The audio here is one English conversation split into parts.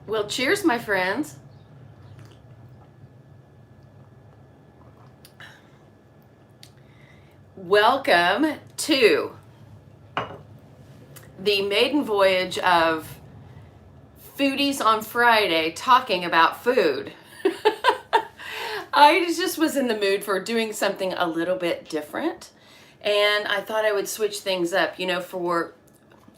Well, cheers, my friends. Welcome to the maiden voyage of Foodies on Friday, talking about food. I just was in the mood for doing something a little bit different, and I thought I would switch things up. You know, for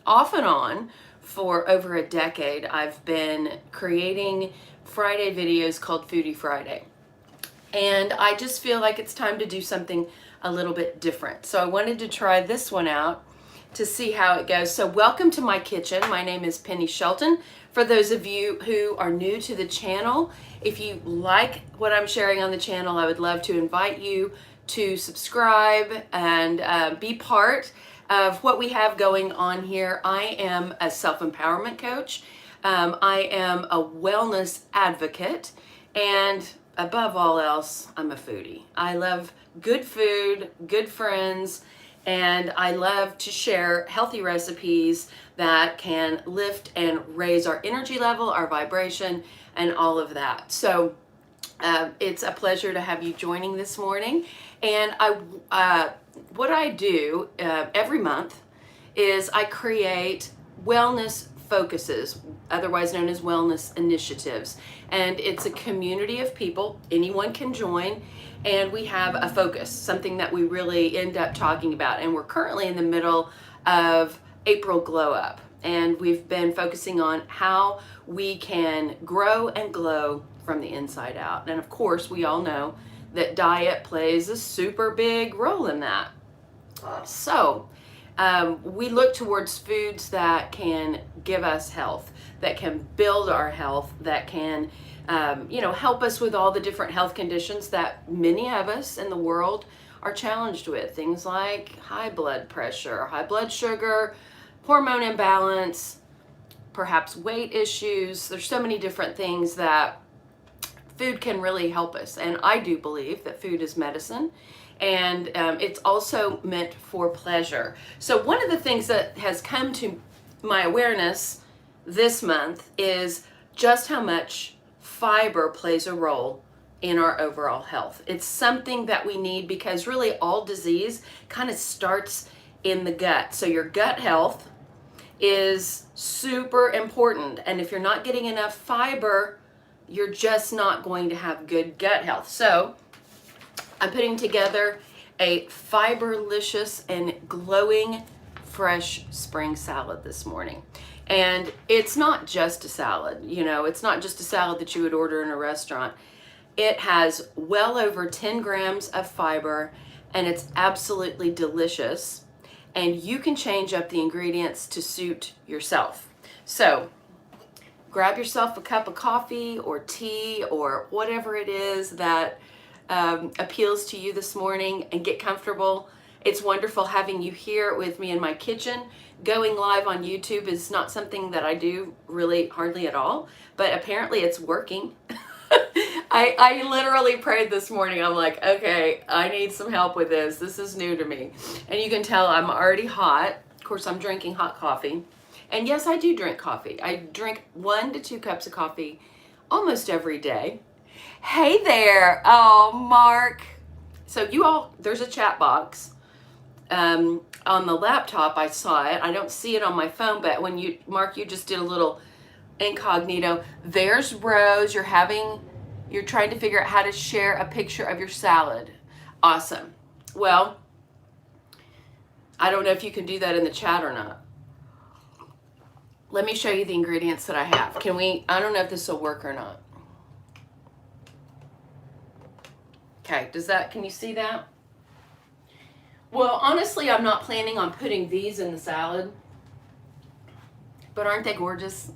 off and on for over a decade, I've been creating Friday videos called Foodie Friday. And I just feel like it's time to do something a little bit different. So I wanted to try this one out to see how it goes. So welcome to my kitchen. My name is Penny Shelton. For those of you who are new to the channel, if you like what I'm sharing on the channel, I would love to invite you to subscribe and be part of what we have going on here. I am a self-empowerment coach. I am a wellness advocate, and above all else, I'm a foodie. I love good food, good friends, and I love to share healthy recipes that can lift and raise our energy level, our vibration, and all of that. So it's a pleasure to have you joining this morning. And what I do every month is I create wellness focuses, otherwise known as wellness initiatives. And it's a community of people, anyone can join, and we have a focus, something that we really end up talking about. And we're currently in the middle of April Glow Up, and we've been focusing on how we can grow and glow from the inside out. And of course, we all know that diet plays a super big role in that. So we look towards foods that can give us health, that can build our health, that can help us with all the different health conditions that many of us in the world are challenged with. Things like high blood pressure, high blood sugar, hormone imbalance, perhaps weight issues. There's so many different things that food can really help us. And I do believe that food is medicine, and it's also meant for pleasure. So one of the things that has come to my awareness this month is just how much fiber plays a role in our overall health. It's something that we need because really all disease kind of starts in the gut. So your gut health is super important. And if you're not getting enough fiber, you're just not going to have good gut health. So I'm putting together a fiberlicious and glowing fresh spring salad this morning. And it's not just a salad, it's not just a salad that you would order in a restaurant. It has well over 10 grams of fiber, and it's absolutely delicious. And you can change up the ingredients to suit yourself. So grab yourself a cup of coffee or tea or whatever it is that appeals to you this morning, and get comfortable. It's wonderful having you here with me in my kitchen. Going live on YouTube is not something that I do really hardly at all, but apparently it's working. I literally prayed this morning. I'm like, okay, I need some help with this. This is new to me. And you can tell I'm already hot. Of course, I'm drinking hot coffee. And yes, I do drink coffee. I drink 1 to 2 cups of coffee almost every day. Hey there. Oh, Mark. So you all, there's a chat box. On the laptop, I saw it. I don't see it on my phone, but when Mark, you just did a little incognito. There's Rose. You're trying to figure out how to share a picture of your salad. Awesome. Well, I don't know if you can do that in the chat or not. Let me show you the ingredients that I have. I don't know if this will work or not. Okay, can you see that? Well, honestly, I'm not planning on putting these in the salad, but aren't they gorgeous?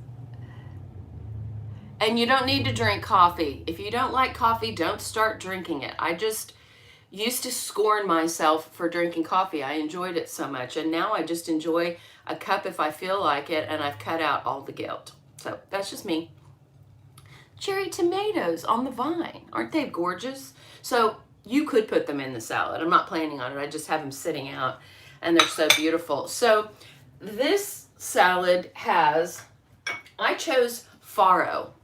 And you don't need to drink coffee. If you don't like coffee, don't start drinking it. I just used to scorn myself for drinking coffee. I enjoyed it so much, and now I just enjoy a cup if I feel like it, and I've cut out all the guilt. So that's just me. Cherry tomatoes on the vine. Aren't they gorgeous? So you could put them in the salad. I'm not planning on it. I just have them sitting out, and they're so beautiful. So this salad I chose Faro.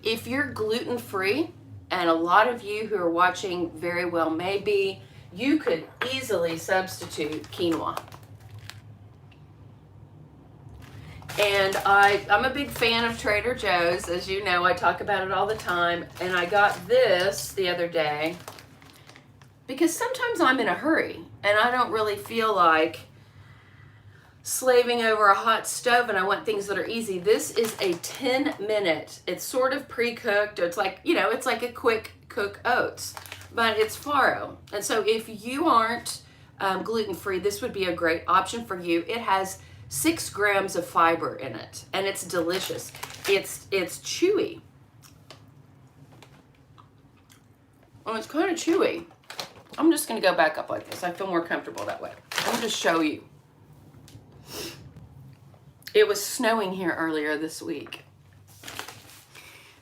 If you're gluten-free, and a lot of you who are watching very well may be, you could easily substitute quinoa. And I'm a big fan of Trader Joe's. As you know, I talk about it all the time. And I got this the other day because sometimes I'm in a hurry and I don't really feel like slaving over a hot stove, and I want things that are easy. This is a 10-minute. It's sort of pre-cooked. It's like, you know, it's like a quick cook oats, but it's Faro. And so if you aren't gluten-free, this would be a great option for you. It has 6 grams of fiber in it, and it's delicious. It's chewy. Oh, it's kind of chewy. I'm just going to go back up like this. I feel more comfortable that way. I'll just show you. It was snowing here earlier this week.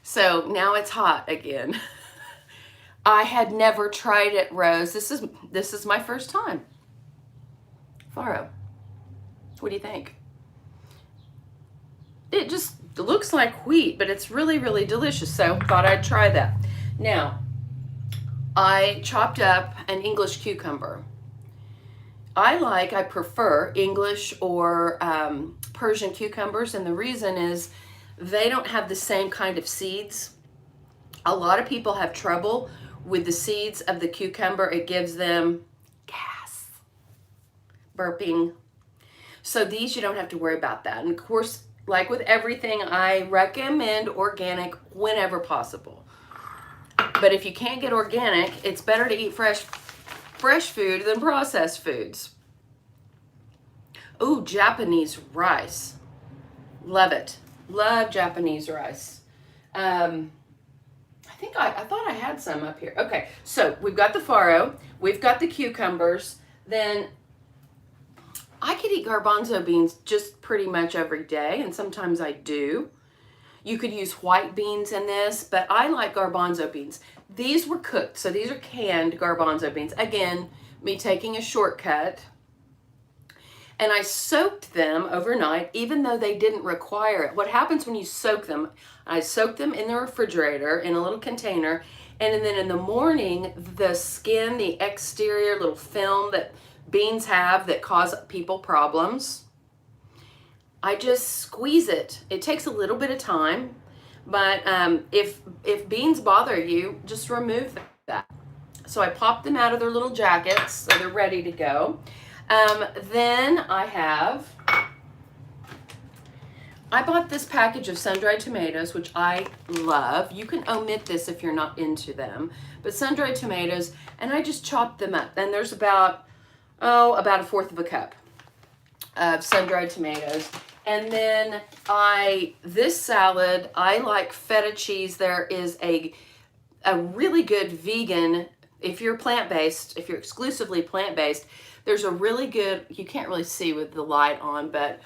So now it's hot again. I had never tried it, Rose. This is my first time. Faro. What do you think? It just looks like wheat, but it's really, really delicious. So thought I'd try that. Now, I chopped up an English cucumber. I prefer English or Persian cucumbers, and the reason is they don't have the same kind of seeds. A lot of people have trouble with the seeds of the cucumber. It gives them gas, burping. So these, you don't have to worry about that. And of course, like with everything, I recommend organic whenever possible. But if you can't get organic, it's better to eat fresh food than processed foods. Ooh, Japanese rice. Love it. Love Japanese rice. I thought I had some up here. Okay, so we've got the Faro. We've got the cucumbers. Then I could eat garbanzo beans just pretty much every day, and sometimes I do. You could use white beans in this, but I like garbanzo beans. These were cooked, so these are canned garbanzo beans. Again, me taking a shortcut. And I soaked them overnight, even though they didn't require it. What happens when you soak them, I soak them in the refrigerator in a little container, and then in the morning, the skin, the exterior little film that beans have that cause people problems, I just squeeze it. It takes a little bit of time, but if beans bother you, just remove that. So I pop them out of their little jackets so they're ready to go. Then I bought this package of sun-dried tomatoes, which I love. You can omit this if you're not into them, but sun-dried tomatoes, and I just chopped them up. And there's about a 1/4 of a cup of sun-dried tomatoes. And then this salad, I like feta cheese. There is a really good vegan, if you're plant-based, if you're exclusively plant-based, there's a really good, you can't really see with the light on, but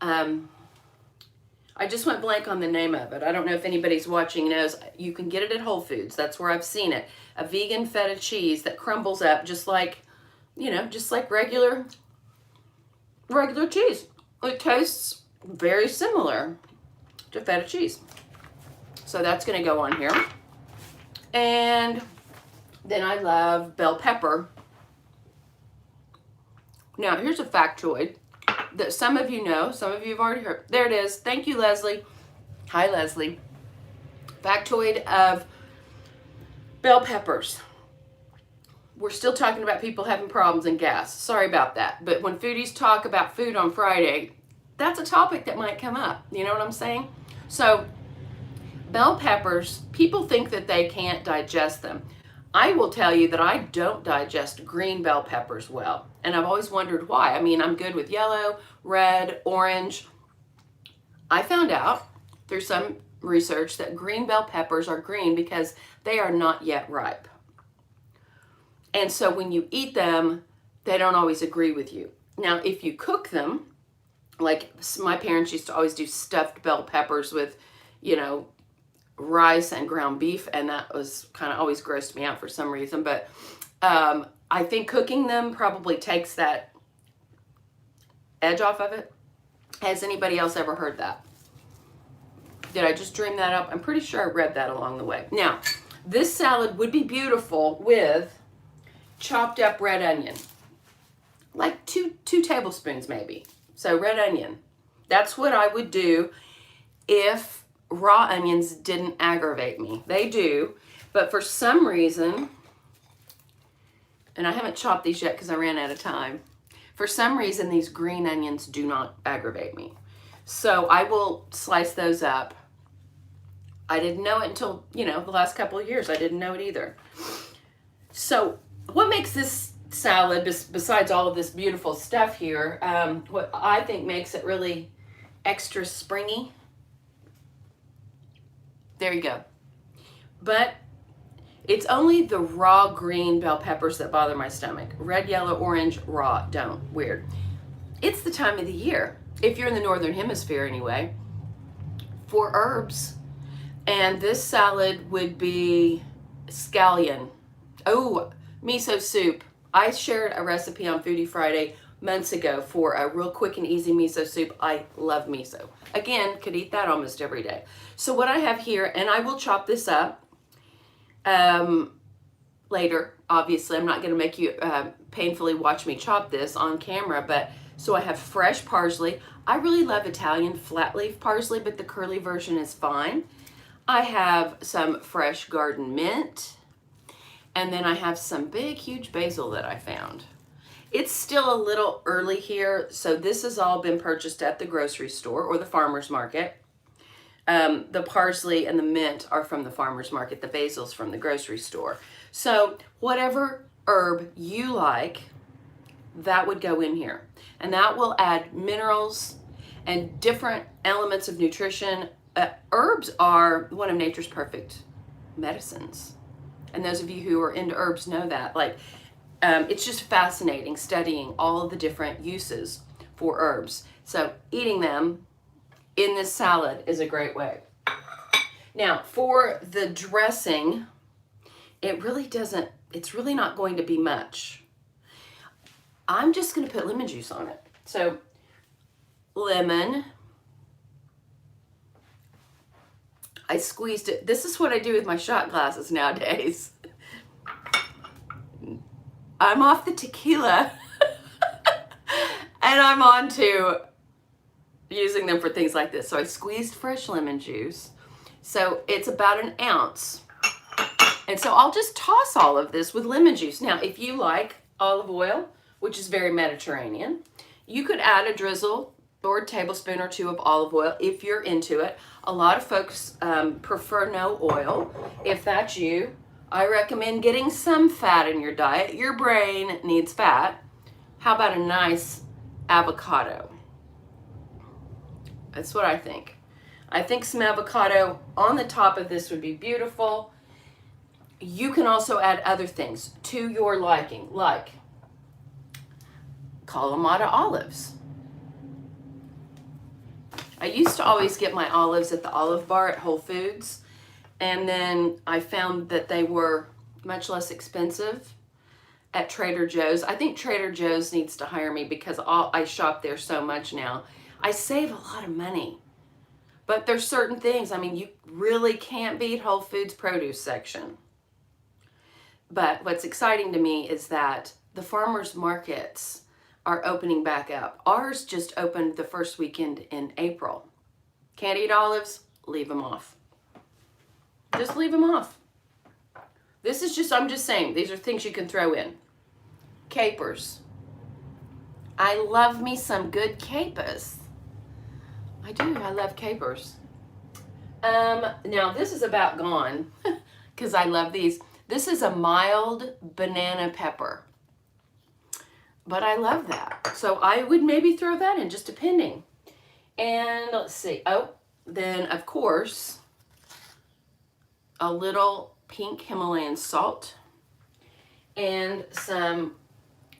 I just went blank on the name of it. I don't know if anybody's watching knows. You can get it at Whole Foods. That's where I've seen it. A vegan feta cheese that crumbles up just like, just like regular cheese. It tastes very similar to feta cheese. So that's going to go on here. And then I love bell pepper. Now, here's a factoid that some of you know, some of you have already heard. There it is. Thank you, Leslie. Hi, Leslie. Factoid of bell peppers. We're still talking about people having problems and gas. Sorry about that. But when foodies talk about food on Friday, that's a topic that might come up. You know what I'm saying? So, bell peppers, people think that they can't digest them. I will tell you that I don't digest green bell peppers well. And I've always wondered why. I mean, I'm good with yellow, red, orange. I found out through some research that green bell peppers are green because they are not yet ripe. And so when you eat them, they don't always agree with you. Now, if you cook them, like my parents used to always do stuffed bell peppers with, rice and ground beef, and that was kind of always grossed me out for some reason. But I think cooking them probably takes that edge off of it. Has anybody else ever heard that? Did I just dream that up? I'm pretty sure I read that along the way. Now, this salad would be beautiful with chopped up red onion. Like two tablespoons maybe. So red onion. That's what I would do if raw onions didn't aggravate me. They do, but for some reason, and I haven't chopped these yet because I ran out of time. For some reason, these green onions do not aggravate me. So I will slice those up. I didn't know it until, the last couple of years. I didn't know it either. So what makes this salad, besides all of this beautiful stuff here, what I think makes it really extra springy. There you go. But it's only the raw green bell peppers that bother my stomach. Red, yellow, orange, raw, don't. Weird. It's the time of the year, if you're in the northern hemisphere anyway, for herbs. And this salad would be scallion. Oh, miso soup. I shared a recipe on Foodie Friday months ago for a real quick and easy miso soup. I love miso. Again, could eat that almost every day. So what I have here, and I will chop this up later. Obviously, I'm not going to make you painfully watch me chop this on camera, but so I have fresh parsley. I really love Italian flat leaf parsley, but the curly version is fine. I have some fresh garden mint, and then I have some big, huge basil that I found. It's still a little early here, so this has all been purchased at the grocery store or the farmer's market. The parsley and the mint are from the farmer's market. The basil's from the grocery store. So whatever herb you like, that would go in here. And that will add minerals and different elements of nutrition. Herbs are one of nature's perfect medicines. And those of you who are into herbs know that. It's just fascinating studying all of the different uses for herbs. So eating them in this salad is a great way. Now, for the dressing, it's really not going to be much. I'm just going to put lemon juice on it. So, lemon. I squeezed it. This is what I do with my shot glasses nowadays. I'm off the tequila and I'm on to using them for things like this. So I squeezed fresh lemon juice. So it's about an ounce. And so I'll just toss all of this with lemon juice. Now, if you like olive oil, which is very Mediterranean, you could add a drizzle or a tablespoon or two of olive oil if you're into it. A lot of folks prefer no oil. If that's you, I recommend getting some fat in your diet. Your brain needs fat. How about a nice avocado? That's what I think. I think some avocado on the top of this would be beautiful. You can also add other things to your liking, like Kalamata olives. I used to always get my olives at the Olive Bar at Whole Foods. And then I found that they were much less expensive at Trader Joe's. I think Trader Joe's needs to hire me because I shop there so much now. I save a lot of money. But there's certain things, you really can't beat Whole Foods produce section. But what's exciting to me is that the farmers markets are opening back up. Ours just opened the first weekend in April. Can't eat olives? Leave them off. Just leave them off. I'm just saying, these are things you can throw in. Capers. I love me some good capers. I do, I love capers. Now this is about gone, because I love these. This is a mild banana pepper. But I love that. So I would maybe throw that in, just depending. And let's see. Oh, then of course, a little pink Himalayan salt and some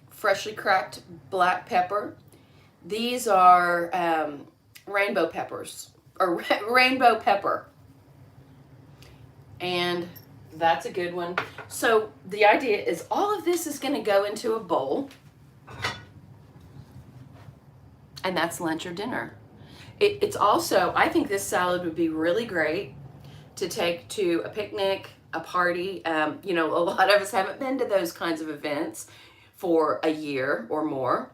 freshly cracked black pepper. These are rainbow peppers, or rainbow pepper. And that's a good one. So the idea is all of this is going to go into a bowl. And that's lunch or dinner. It's also, I think this salad would be really great to take to a picnic, a party. You know, a lot of us haven't been to those kinds of events for a year or more.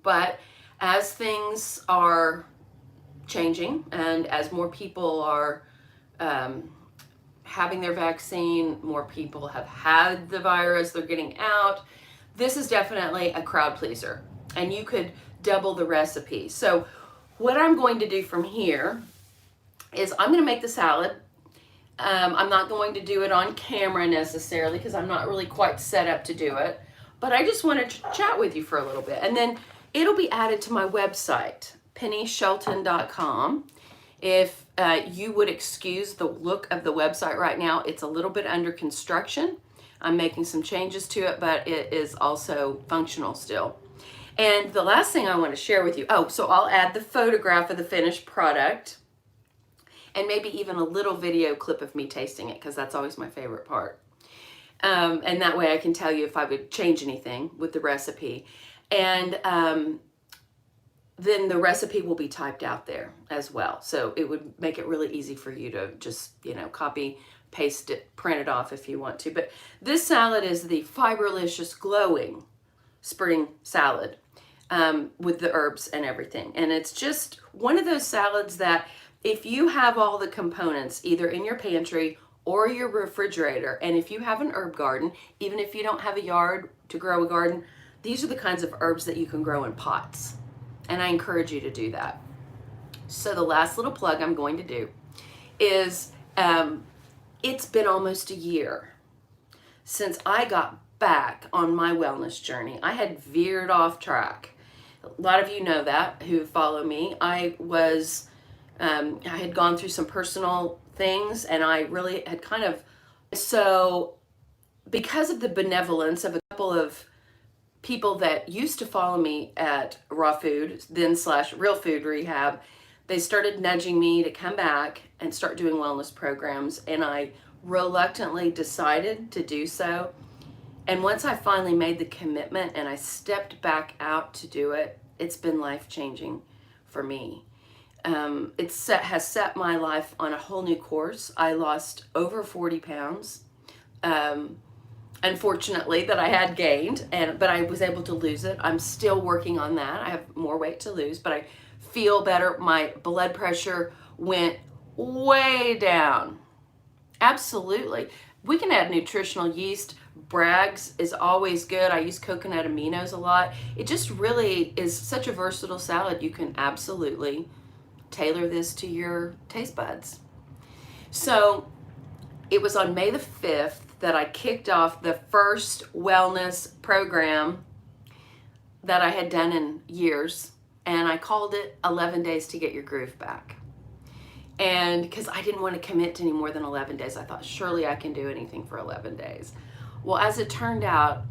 But as things are changing and as more people are having their vaccine, more people have had the virus, they're getting out, this is definitely a crowd pleaser. And you could double the recipe. So what I'm going to do from here is I'm going to make the salad. I'm not going to do it on camera necessarily because I'm not really quite set up to do it. But I just want to chat with you for a little bit. And then it'll be added to my website, pennyshelton.com. If you would excuse the look of the website right now, it's a little bit under construction. I'm making some changes to it, but it is also functional still. And the last thing I want to share with you, so I'll add the photograph of the finished product and maybe even a little video clip of me tasting it, because that's always my favorite part. And that way I can tell you if I would change anything with the recipe. And then the recipe will be typed out there as well. So it would make it really easy for you to just, you know, copy, paste it, print it off if you want to. But this salad is the Fiberlicious Glowing Spring Salad with the herbs and everything. And it's just one of those salads that if you have all the components either in your pantry or your refrigerator, and if you have an herb garden, even if you don't have a yard to grow a garden, these are the kinds of herbs that you can grow in pots. And I encourage you to do that. So the last little plug I'm going to do is it's been almost a year since I got back on my wellness journey. I had veered off track. A lot of you know that who follow me. I had gone through some personal things, and I really had so because of the benevolence of a couple of people that used to follow me at Raw Food, then / Real Food Rehab, they started nudging me to come back and start doing wellness programs, and I reluctantly decided to do so. And once I finally made the commitment and I stepped back out to do it, it's been life-changing for me. It has set my life on a whole new course. I lost over 40 pounds. Unfortunately, that I had gained, but I was able to lose it. I'm still working on that. I have more weight to lose, but I feel better. My blood pressure went way down. Absolutely. We can add nutritional yeast. Bragg's is always good. I use coconut aminos a lot. It just really is such a versatile salad. You can absolutely tailor this to your taste buds. So it was on May the 5th that I kicked off the first wellness program that I had done in years, and I called it 11 Days to Get Your Groove Back. And because I didn't want to commit to any more than 11 days, I thought surely I can do anything for 11 days. Well, as it turned out,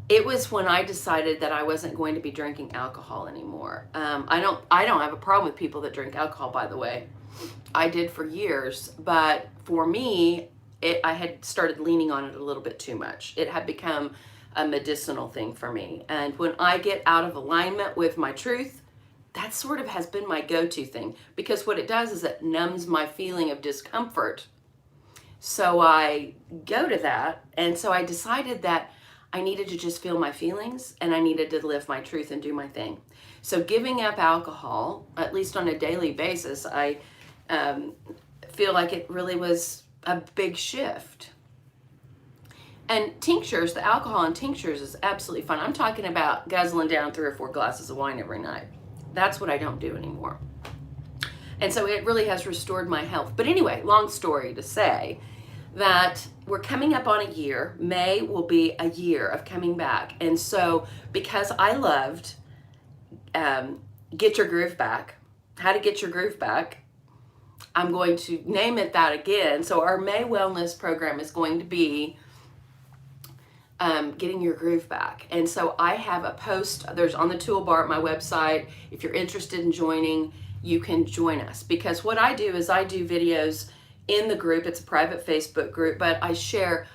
it was when I decided that I wasn't going to be drinking alcohol anymore. I don't have a problem with people that drink alcohol, by the way. I did for years, but for me, I had started leaning on it a little bit too much. It had become a medicinal thing for me. And when I get out of alignment with my truth, that sort of has been my go-to thing, because what it does is it numbs my feeling of discomfort. So I go to that, and so I decided that I needed to just feel my feelings, and I needed to live my truth and do my thing. So giving up alcohol, at least on a daily basis, I feel like it really was a big shift. And tinctures, the alcohol in tinctures is absolutely fun. I'm talking about guzzling down 3 or 4 glasses of wine every night. That's what I don't do anymore. And so it really has restored my health. But anyway, long story to say that we're coming up on a year. May will be a year of coming back. And so because I loved Get Your Groove Back, How to Get Your Groove Back, I'm going to name it that again. So our May wellness program is going to be getting your groove back. And so I have a post, there's on the toolbar at my website. If you're interested in joining, you can join us. Because what I do is I do videos in the group. It's a private Facebook group, but I share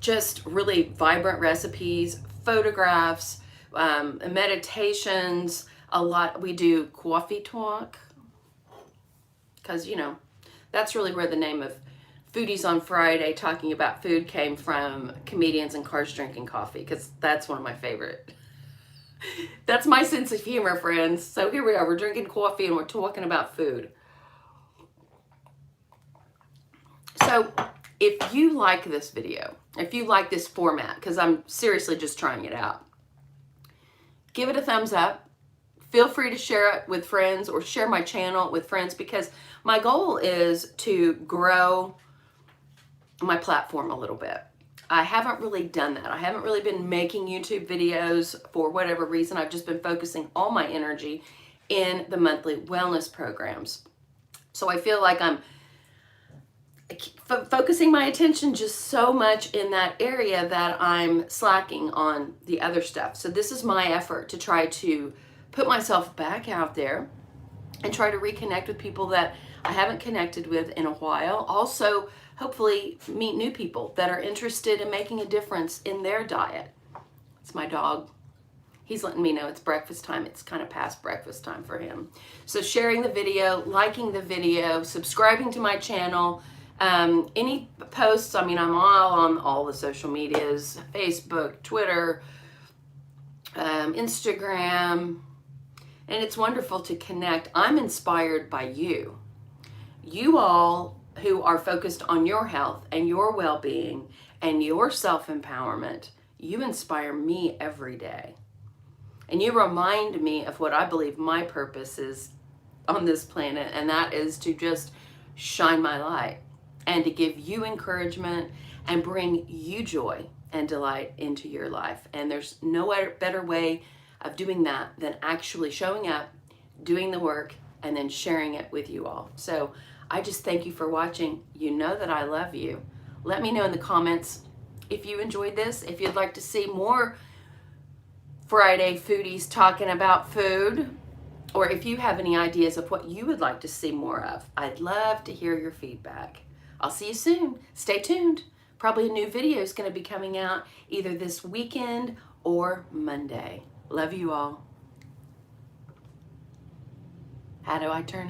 just really vibrant recipes, photographs, meditations, a lot. We do coffee talk because, you know, that's really where the name of Foodies on Friday talking about food came from, comedians in cars drinking coffee, because that's one of my favorite. That's my sense of humor, friends. So here we are, we're drinking coffee and we're talking about food. So if you like this video, if you like this format, because I'm seriously just trying it out, give it a thumbs up. Feel free to share it with friends or share my channel with friends, because my goal is to grow my platform a little bit. I haven't really done that. I haven't really been making YouTube videos for whatever reason. I've just been focusing all my energy in the monthly wellness programs. So I feel like I'm focusing my attention just so much in that area that I'm slacking on the other stuff. So this is my effort to try to put myself back out there and try to reconnect with people that I haven't connected with in a while. Also, hopefully meet new people that are interested in making a difference in their diet. It's my dog. He's letting me know it's breakfast time. It's kind of past breakfast time for him. So sharing the video, liking the video, subscribing to my channel, any posts, I mean, I'm all on all the social medias, Facebook, Twitter, Instagram, and it's wonderful to connect. I'm inspired by you. You all who are focused on your health and your well-being and your self-empowerment, you inspire me every day. And you remind me of what I believe my purpose is on this planet, and that is to just shine my light and to give you encouragement and bring you joy and delight into your life. And there's no better way of doing that than actually showing up, doing the work, and then sharing it with you all. So I just thank you for watching. You know that I love you. Let me know in the comments if you enjoyed this, if you'd like to see more Friday Foodies talking about food, or if you have any ideas of what you would like to see more of. I'd love to hear your feedback. I'll see you soon. Stay tuned. Probably a new video is going to be coming out either this weekend or Monday. Love you all. How do I turn it